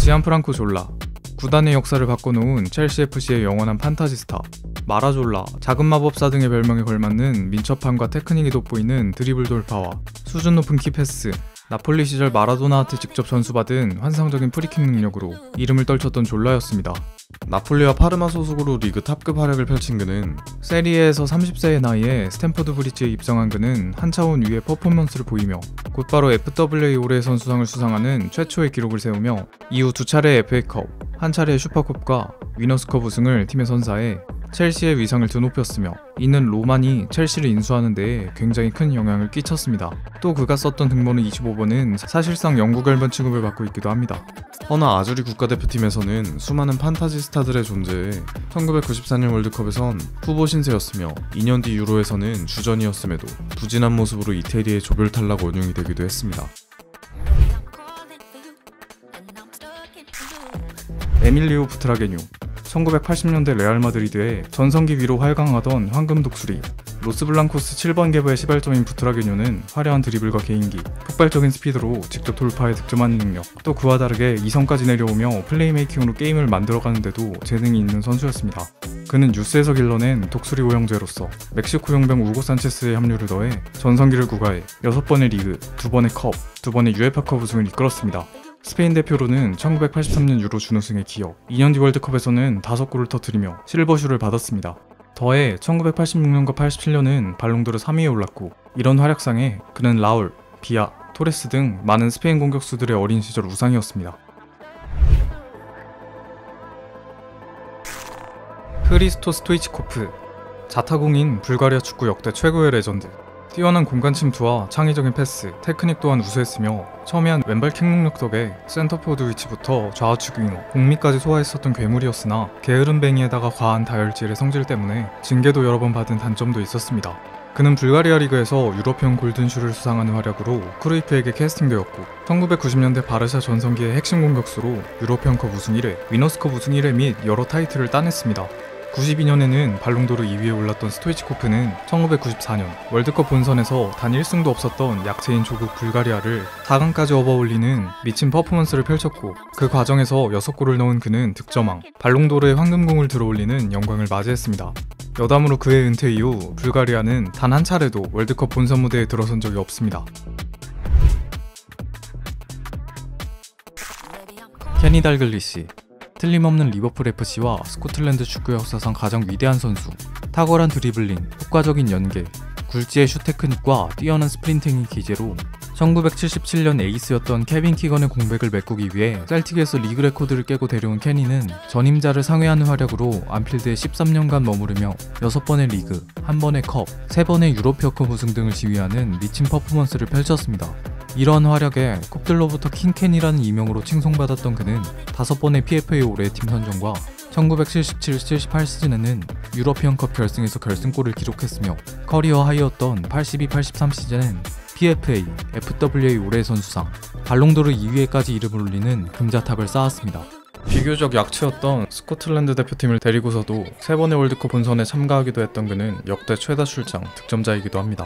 지안프랑코 졸라, 구단의 역사를 바꿔놓은 첼시 FC의 영원한 판타지 스타, 마라졸라, 작은 마법사 등의 별명에 걸맞는 민첩함과 테크닉이 돋보이는 드리블 돌파와 수준 높은 키패스, 나폴리 시절 마라도나한테 직접 전수받은 환상적인 프리킥 능력으로 이름을 떨쳤던 졸라였습니다. 나폴리와 파르마 소속으로 리그 탑급 활약을 펼친 그는 세리에에서 30세의 나이에 스탠퍼드 브리지에 입성한 그는 한 차원 위의 퍼포먼스를 보이며 곧바로 FWA 올해의 선수상을 수상하는 최초의 기록을 세우며 이후 2차례 FA컵, 한 차례 슈퍼컵과 위너스컵 우승을 팀에 선사해 첼시의 위상을 드높였으며 이는 로만이 첼시를 인수하는 데에 굉장히 큰 영향을 끼쳤습니다. 또 그가 썼던 등번호 25번은 사실상 영국 앨범 취급을 받고 있기도 합니다. 허나 아주리 국가대표팀에서는 수많은 판타지 스타들의 존재에 1994년 월드컵에선 후보 신세였으며 2년 뒤 유로에서는 주전이었음에도 부진한 모습으로 이태리의 조별 탈락 원흉이 되기도 했습니다. 에밀리오 부트라게뉴, 1980년대 레알 마드리드의 전성기 위로 활강하던 황금 독수리, 로스블랑코스 7번 계보의 시발점인 부트라게뉴는 화려한 드리블과 개인기, 폭발적인 스피드로 직접 돌파에 득점하는 능력, 또 그와 다르게 2성까지 내려오며 플레이메이킹으로 게임을 만들어가는데도 재능이 있는 선수였습니다. 그는 뉴스에서 길러낸 독수리 오형제로서 멕시코 용병 우고 산체스의 합류를 더해 전성기를 구가해 6번의 리그, 2번의 컵, 2번의 UEFA컵 우승을 이끌었습니다. 스페인 대표로는 1983년 유로 준우승에 기여 2년 뒤 월드컵에서는 5골을 터뜨리며 실버슈를 받았습니다. 더해 1986년과 87년은 발롱도르 3위에 올랐고 이런 활약상에 그는 라울, 비아, 토레스 등 많은 스페인 공격수들의 어린 시절 우상이었습니다. 흐리스토 스토이치코프, 자타공인 불가리아 축구 역대 최고의 레전드. 뛰어난 공간 침투와 창의적인 패스, 테크닉 또한 우수했으며 첨예한 왼발 킥 능력 덕에 센터포드 위치부터 좌우측 윙어, 공미까지 소화했었던 괴물이었으나 게으른 뱅이에다가 과한 다혈질의 성질 때문에 징계도 여러 번 받은 단점도 있었습니다. 그는 불가리아 리그에서 유러피언 골든슈를 수상하는 활약으로 크루이프에게 캐스팅되었고 1990년대 바르샤 전성기의 핵심 공격수로 유러피언컵 우승 1회, 위너스컵 우승 1회 및 여러 타이틀을 따냈습니다. 92년에는 발롱도르 2위에 올랐던 스토이치코프는 1994년 월드컵 본선에서 단 1승도 없었던 약체인 조국 불가리아를 4강까지 업어올리는 미친 퍼포먼스를 펼쳤고 그 과정에서 6골을 넣은 그는 득점왕, 발롱도르의 황금공을 들어올리는 영광을 맞이했습니다. 여담으로 그의 은퇴 이후 불가리아는 단 한 차례도 월드컵 본선 무대에 들어선 적이 없습니다. 케니 달글리시, 틀림없는 리버풀 FC와 스코틀랜드 축구 역사상 가장 위대한 선수, 탁월한 드리블링, 효과적인 연계, 굴지의 슛 테크닉과 뛰어난 스프린팅의 기재로 1977년 에이스였던 케빈 키건의 공백을 메꾸기 위해 셀틱에서 리그 레코드를 깨고 데려온 케니는 전임자를 상회하는 활약으로 안필드에 13년간 머무르며 6번의 리그, 1번의 컵, 3번의 유로피어컵 우승 등을 지휘하는 미친 퍼포먼스를 펼쳤습니다. 이러한 활약에 콥들로부터 킹켄이라는 이명으로 칭송받았던 그는 5번의 PFA 올해의 팀 선정과 1977-78 시즌에는 유러피언컵 결승에서 결승골을 기록했으며 커리어 하이였던 82-83 시즌엔 PFA, FWA 올해의 선수상, 발롱도르 2위에까지 이름을 올리는 금자탑을 쌓았습니다. 비교적 약체였던 스코틀랜드 대표팀을 데리고서도 3번의 월드컵 본선에 참가하기도 했던 그는 역대 최다 출장 득점자이기도 합니다.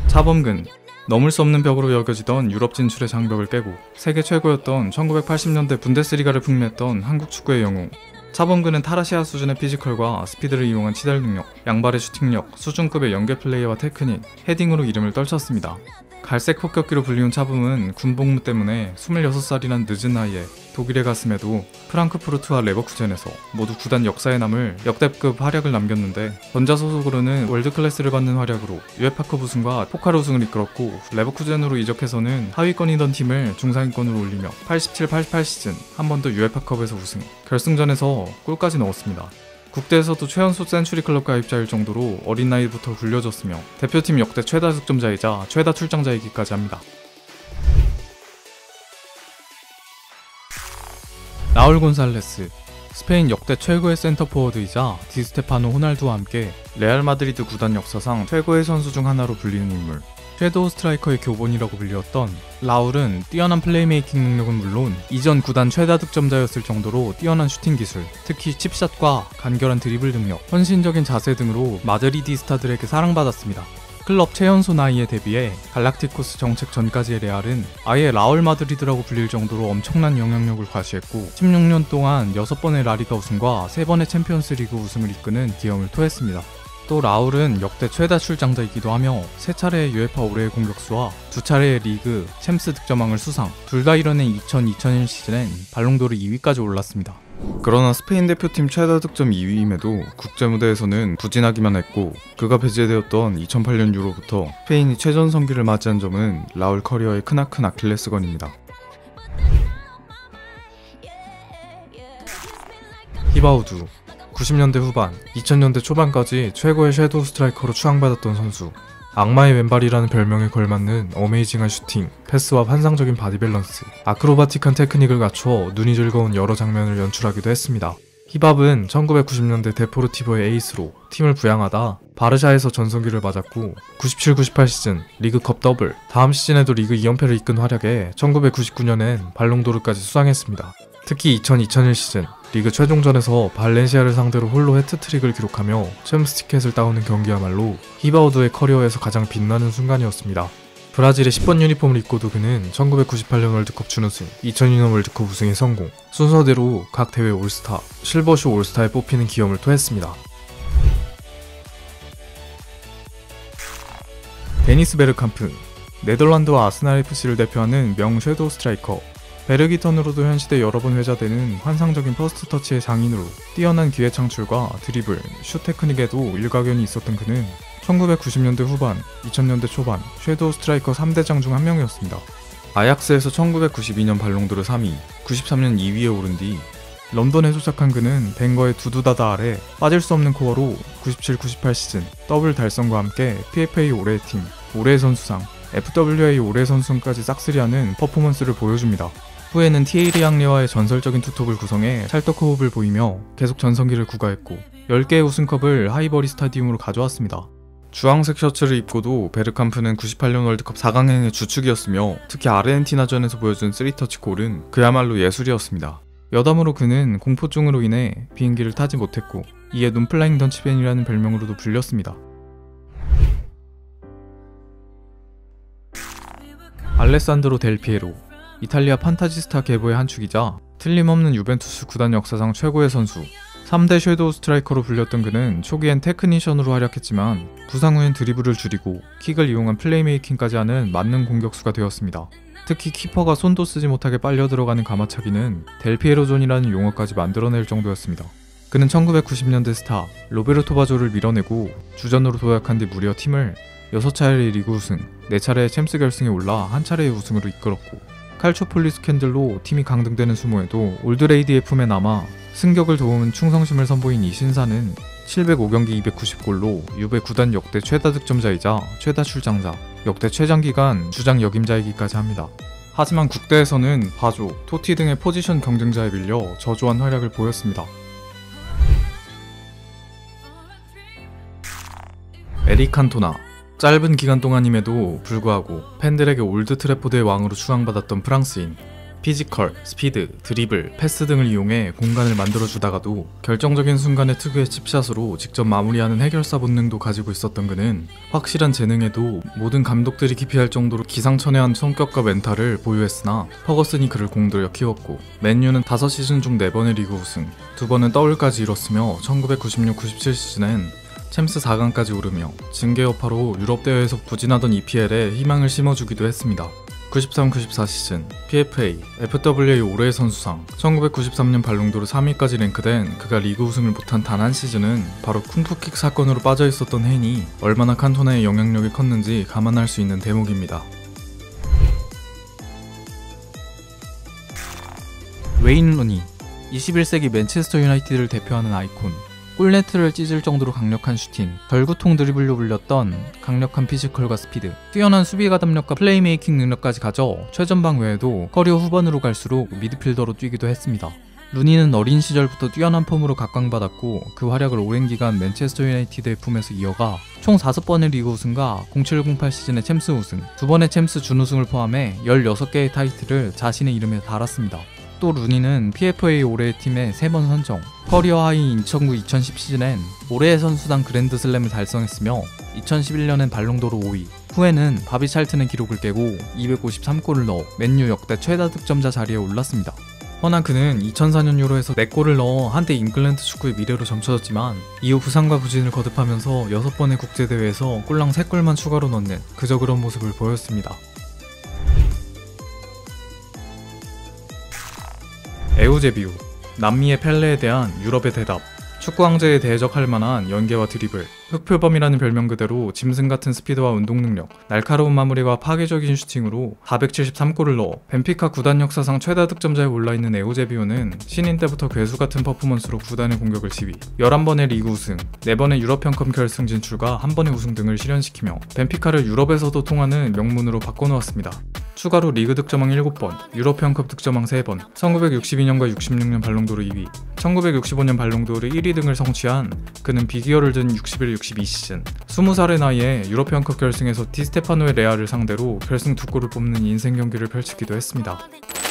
차범근, 넘을 수 없는 벽으로 여겨지던 유럽 진출의 장벽을 깨고 세계 최고였던 1980년대 분데스리가를 풍미했던 한국 축구의 영웅. 차범근은 타라시아 수준의 피지컬과 스피드를 이용한 치달 능력, 양발의 슈팅력, 수준급의 연계 플레이와 테크닉, 헤딩으로 이름을 떨쳤습니다. 갈색 폭격기로 불리운 차범은 군복무 때문에 26살이란 늦은 나이에 독일에 갔음에도 프랑크푸르트와 레버쿠젠에서 모두 구단 역사에 남을 역대급 활약을 남겼는데 전자 소속으로는 월드클래스를 받는 활약으로 유에파컵 우승과 포칼 우승을 이끌었고 레버쿠젠으로 이적해서는 하위권이던 팀을 중상위권으로 올리며 87-88 시즌 한 번 더 유에파컵에서 우승, 결승전에서 골까지 넣었습니다. 국대에서도 최연소 센츄리 클럽 가입자일 정도로 어린 나이부터 불려졌으며 대표팀 역대 최다 득점자이자 최다 출장자이기까지 합니다. 라울 곤살레스, 스페인 역대 최고의 센터포워드이자 디스테파노 호날두와 함께 레알 마드리드 구단 역사상 최고의 선수 중 하나로 불리는 인물, 섀도우 스트라이커의 교본이라고 불리웠던 라울은 뛰어난 플레이메이킹 능력은 물론 이전 구단 최다 득점자였을 정도로 뛰어난 슈팅 기술, 특히 칩샷과 간결한 드리블 능력, 헌신적인 자세 등으로 마드리디스타들에게 사랑받았습니다. 클럽 최연소 나이에 데뷔해 갈락티코스 정책 전까지의 레알은 아예 라울 마드리드라고 불릴 정도로 엄청난 영향력을 과시했고 16년 동안 6번의 라리가 우승과 3번의 챔피언스 리그 우승을 이끄는 기염을 토했습니다. 또 라울은 역대 최다 출장자이기도 하며 3차례의 UEFA 올해의 공격수와 2차례의 리그, 챔스 득점왕을 수상, 둘 다 이뤄낸 2000-2001 시즌엔 발롱도르 2위까지 올랐습니다. 그러나 스페인 대표팀 최다 득점 2위임에도 국제무대에서는 부진하기만 했고 그가 배제되었던 2008년 유로부터 스페인이 최전성기를 맞이한 점은 라울 커리어의 크나큰 아킬레스건입니다. 히바우두 90년대 후반, 2000년대 초반까지 최고의 섀도우 스트라이커로 추앙받았던 선수. 악마의 왼발이라는 별명에 걸맞는 어메이징한 슈팅, 패스와 환상적인 바디 밸런스, 아크로바틱한 테크닉을 갖춰 눈이 즐거운 여러 장면을 연출하기도 했습니다. 히밥은 1990년대 데포르티보의 에이스로 팀을 부양하다 바르샤에서 전성기를 맞았고 97-98 시즌 리그컵 더블, 다음 시즌에도 리그 2연패를 이끈 활약에 1999년엔 발롱도르까지 수상했습니다. 특히 2000-2001 시즌 리그 최종전에서 발렌시아를 상대로 홀로 해트트릭을 기록하며 챔스 티켓을 따오는 경기야말로 히바우드의 커리어에서 가장 빛나는 순간이었습니다. 브라질의 10번 유니폼을 입고도 그는 1998년 월드컵 준우승, 2002년 월드컵 우승에 성공, 순서대로 각 대회 올스타, 실버쇼 올스타에 뽑히는 기염을 토했습니다. 데니스 베르캄프, 네덜란드와 아스날 FC를 대표하는 명 섀도우 스트라이커. 베르기턴으로도 현 시대 여러 번 회자되는 환상적인 퍼스트 터치의 장인으로 뛰어난 기회 창출과 드리블, 슛 테크닉에도 일가견이 있었던 그는 1990년대 후반, 2000년대 초반 섀도우 스트라이커 3대장 중 한 명이었습니다. 아약스에서 1992년 발롱도르 3위, 93년 2위에 오른 뒤 런던에 도착한 그는 벵거의 두두다다 아래 빠질 수 없는 코어로 97-98 시즌 더블 달성과 함께 PFA 올해의 팀, 올해의 선수상, FWA 올해의 선수상까지 싹쓸이하는 퍼포먼스를 보여줍니다. 후에는 티에이리 앙리와의 전설적인 투톱을 구성해 찰떡 호흡을 보이며 계속 전성기를 구가했고 10개의 우승컵을 하이버리 스타디움으로 가져왔습니다. 주황색 셔츠를 입고도 베르캄프는 98년 월드컵 4강행의 주축이었으며 특히 아르헨티나전에서 보여준 3터치 골은 그야말로 예술이었습니다. 여담으로 그는 공포증으로 인해 비행기를 타지 못했고 이에 눈플라잉 던치벤이라는 별명으로도 불렸습니다. 알레산드로 델 피에로, 이탈리아 판타지스타 계보의 한 축이자 틀림없는 유벤투스 구단 역사상 최고의 선수, 3대 섀도우 스트라이커로 불렸던 그는 초기엔 테크니션으로 활약했지만 부상 후엔 드리블을 줄이고 킥을 이용한 플레이메이킹까지 하는 만능 공격수가 되었습니다. 특히 키퍼가 손도 쓰지 못하게 빨려 들어가는 가마차기는 델 피에로 존이라는 용어까지 만들어낼 정도였습니다. 그는 1990년대 스타 로베르토 바조를 밀어내고 주전으로 도약한 뒤 무려 팀을 6차례의 리그 우승, 4차례의 챔스 결승에 올라 1차례의 우승으로 이끌었고 칼초폴리 스캔들로 팀이 강등되는 수모에도 올드레이디의 품에 남아 승격을 도우는 충성심을 선보인 이 신사는 705경기 290골로 유베 구단 역대 최다 득점자이자 최다 출장자, 역대 최장기간 주장 역임자이기까지 합니다. 하지만 국대에서는 바조, 토티 등의 포지션 경쟁자에 밀려 저조한 활약을 보였습니다. 에릭 칸토나, 짧은 기간 동안임에도 불구하고 팬들에게 올드 트래포드의 왕으로 추앙받았던 프랑스인. 피지컬, 스피드, 드리블, 패스 등을 이용해 공간을 만들어주다가도 결정적인 순간에 특유의 칩샷으로 직접 마무리하는 해결사 본능도 가지고 있었던 그는 확실한 재능에도 모든 감독들이 기피할 정도로 기상천외한 성격과 멘탈을 보유했으나 퍼거슨이 그를 공들여 키웠고 맨유는 5시즌 중 4번의 리그 우승, 2번은 더블까지 이뤘으며 1996-97 시즌엔 챔스 4강까지 오르며 징계 여파로 유럽 대회에서 부진하던 EPL에 희망을 심어주기도 했습니다. 93-94 시즌 PFA, FWA 올해의 선수상, 1993년 발롱도르 3위까지 랭크된 그가 리그 우승을 못한 단 한 시즌은 바로 쿵푸킥 사건으로 빠져있었던 해니 얼마나 칸토나의 영향력이 컸는지 감안할 수 있는 대목입니다. 웨인 루니, 21세기 맨체스터 유나이티드를 대표하는 아이콘. 꿀네트를 찢을 정도로 강력한 슈팅, 절구통 드리블로 불렸던 강력한 피지컬과 스피드, 뛰어난 수비 가담력과 플레이메이킹 능력까지 가져 최전방 외에도 커리어 후반으로 갈수록 미드필더로 뛰기도 했습니다. 루니는 어린 시절부터 뛰어난 폼으로 각광받았고 그 활약을 오랜 기간 맨체스터 유나이티드의 품에서 이어가 총 5번의 리그 우승과 07-08 시즌의 챔스 우승, 2번의 챔스 준우승을 포함해 16개의 타이틀을 자신의 이름에 달았습니다. 또 루니는 PFA 올해의 팀에 3번 선정, 커리어 하이 2009-2010 시즌엔 올해의 선수당 그랜드슬램을 달성했으며 2011년엔 발롱도르 5위, 후에는 바비 찰튼의 기록을 깨고 253골을 넣어 맨유 역대 최다 득점자 자리에 올랐습니다. 허나 그는 2004년 유로에서 4골을 넣어 한때 잉글랜드 축구의 미래로 점쳐졌지만 이후 부상과 부진을 거듭하면서 6번의 국제대회에서 꼴랑 3골만 추가로 넣는 그저 그런 모습을 보였습니다. 에우제비우, 남미의 펠레에 대한 유럽의 대답. 축구 황제에 대적할 만한 연계와 드리블, 흑표범이라는 별명 그대로 짐승 같은 스피드와 운동 능력, 날카로운 마무리와 파괴적인 슈팅으로 473골을 넣어 벤피카 구단 역사상 최다 득점자에 올라있는 에우제비우는 신인 때부터 괴수 같은 퍼포먼스로 구단의 공격을 지휘, 11번의 리그 우승, 4번의 유럽형컵 결승 진출과 1번의 우승 등을 실현시키며 벤피카를 유럽에서도 통하는 명문으로 바꿔놓았습니다. 추가로 리그 득점왕 7번, 유럽형컵 득점왕 3번, 1962년과 66년 발롱도르 2위, 1965년 발롱도르 1위 등을 성취한 그는 비기어를 든 61-62 시즌 20살의 나이에 유럽형컵 결승에서 디스테파노의 레알을 상대로 결승 2골을 뽑는 인생 경기를 펼치기도 했습니다.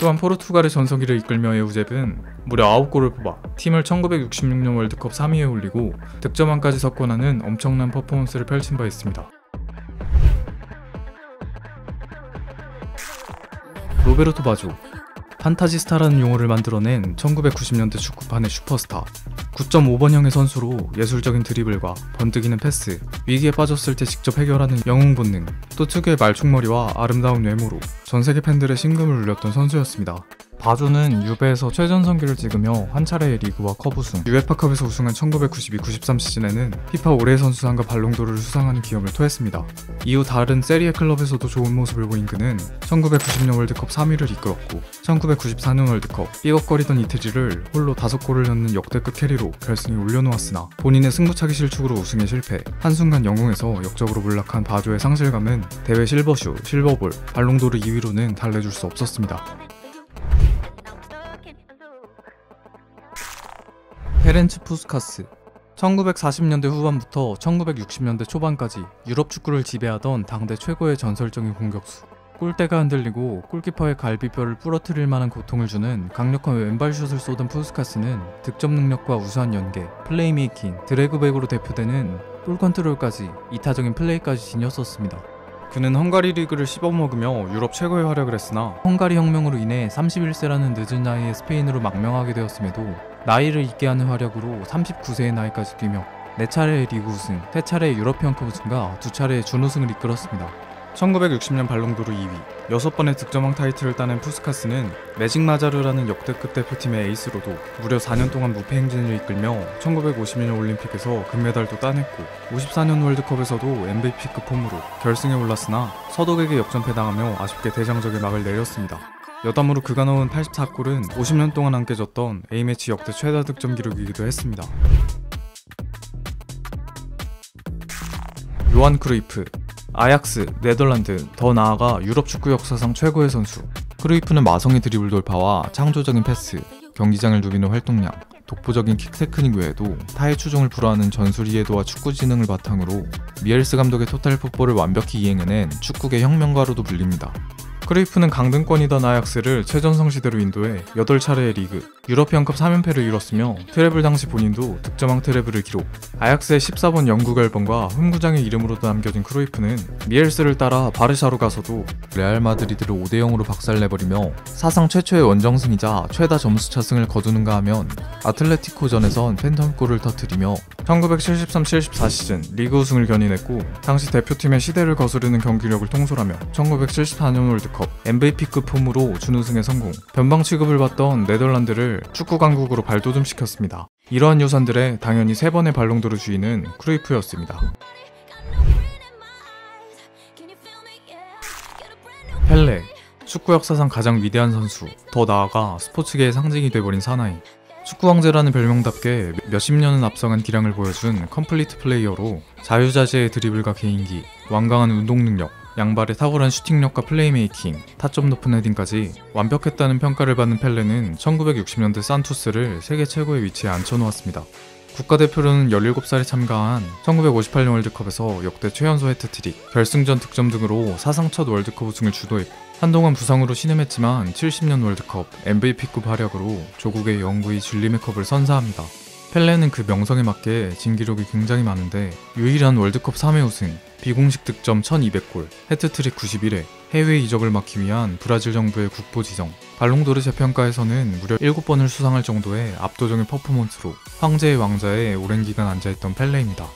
또한 포르투갈의 전성기를 이끌며 에우제브는 무려 9골을 뽑아 팀을 1966년 월드컵 3위에 올리고 득점왕까지 석권하는 엄청난 퍼포먼스를 펼친 바 있습니다. 로베르토 바조, 판타지스타라는 용어를 만들어낸 1990년대 축구판의 슈퍼스타. 9.5번형의 선수로 예술적인 드리블과 번뜩이는 패스, 위기에 빠졌을 때 직접 해결하는 영웅 본능, 또 특유의 말총머리와 아름다운 외모로 전세계 팬들의 심금을 울렸던 선수였습니다. 바조는 유베에서 최전성기를 찍으며 한 차례의 리그와 컵 우승, 유에파컵에서 우승한 1992-93 시즌에는 피파 올해의 선수상과 발롱도르를 수상하는 기염을 토했습니다. 이후 다른 세리에 클럽에서도 좋은 모습을 보인 그는 1990년 월드컵 3위를 이끌었고 1994년 월드컵 삐걱거리던 이태리를 홀로 5골을 넣는 역대급 캐리로 결승에 올려놓았으나 본인의 승부차기 실축으로 우승에 실패, 한순간 영웅에서 역적으로 몰락한 바조의 상실감은 대회 실버슈, 실버볼, 발롱도르 2위로는 달래줄 수 없었습니다. 페렌츠 푸스카스, 1940년대 후반부터 1960년대 초반까지 유럽 축구를 지배하던 당대 최고의 전설적인 공격수. 골대가 흔들리고 골키퍼의 갈비뼈를 부러뜨릴 만한 고통을 주는 강력한 왼발슛을 쏘던 푸스카스는 득점 능력과 우수한 연계, 플레이메이킹, 드래그백으로 대표되는 볼 컨트롤까지 이타적인 플레이까지 지녔었습니다. 그는 헝가리 리그를 씹어먹으며 유럽 최고의 활약을 했으나 헝가리 혁명으로 인해 31세라는 늦은 나이에 스페인으로 망명하게 되었음에도 나이를 잊게 하는 활약으로 39세의 나이까지 뛰며 4차례의 리그 우승, 3차례의 유럽형컵 우승과 2차례의 준우승을 이끌었습니다. 1960년 발롱도르 2위, 6번의 득점왕 타이틀을 따낸 푸스카스는 매직 마자르라는 역대급 대표팀의 에이스로도 무려 4년 동안 무패 행진을 이끌며 1952년 올림픽에서 금메달도 따냈고 54년 월드컵에서도 MVP급 폼으로 결승에 올랐으나 서독에게 역전패당하며 아쉽게 대장적의 막을 내렸습니다. 여담으로 그가 넣은 84골은 50년 동안 안 깨졌던 A매치 역대 최다 득점 기록이기도 했습니다. 요한 크루이프, 아약스, 네덜란드, 더 나아가 유럽 축구 역사상 최고의 선수. 크루이프는 마성의 드리블 돌파와 창조적인 패스, 경기장을 누비는 활동량, 독보적인 킥 테크닉 외에도 타의 추종을 불허하는 전술 이해도와 축구 지능을 바탕으로 미엘스 감독의 토탈 풋볼을 완벽히 이행해낸 축구계 혁명가로도 불립니다. 크루이프는 강등권이던 아약스를 최전성 시대로 인도해 8차례의 리그, 유럽형컵 3연패를 이뤘으며 트래블 당시 본인도 득점왕 트래블을 기록. 아약스의 14번 영구 결번과 흠구장의 이름으로도 남겨진 크루이프는 미엘스를 따라 바르샤로 가서도 레알 마드리드를 5대0으로 박살내버리며 사상 최초의 원정승이자 최다 점수차 승을 거두는가 하면 아틀레티코전에선 팬텀골을 터뜨리며 1973-74 시즌 리그 우승을 견인했고 당시 대표팀의 시대를 거스르는 경기력을 통솔하며 1974년 월드컵 MVP급 폼으로 준우승에 성공, 변방 취급을 받던 네덜란드를 축구 강국으로 발돋움시켰습니다. 이러한 유산들에 당연히 3번의 발롱도르 주인은 크루이프였습니다. 펠레, 축구 역사상 가장 위대한 선수, 더 나아가 스포츠계의 상징이 돼버린 사나이. 축구 황제라는 별명답게 몇십 년은 앞서간 기량을 보여준 컴플리트 플레이어로 자유자재의 드리블과 개인기, 완강한 운동 능력, 양발의 탁월한 슈팅력과 플레이메이킹, 타점 높은 헤딩까지 완벽했다는 평가를 받는 펠레는 1960년대 산투스를 세계 최고의 위치에 앉혀놓았습니다. 국가대표로는 17살에 참가한 1958년 월드컵에서 역대 최연소 해트트릭, 결승전 득점 등으로 사상 첫 월드컵 우승을 주도했고 한동안 부상으로 신음했지만 70년 월드컵 MVP급 활약으로 조국의 영구히 줄리메컵을 선사합니다. 펠레는 그 명성에 맞게 진기록이 굉장히 많은데 유일한 월드컵 3회 우승, 비공식 득점 1200골, 해트트릭 91회, 해외 이적을 막기 위한 브라질 정부의 국보 지정, 발롱도르 재평가에서는 무려 7번을 수상할 정도의 압도적인 퍼포먼스로 황제의 왕자에 오랜 기간 앉아있던 펠레입니다.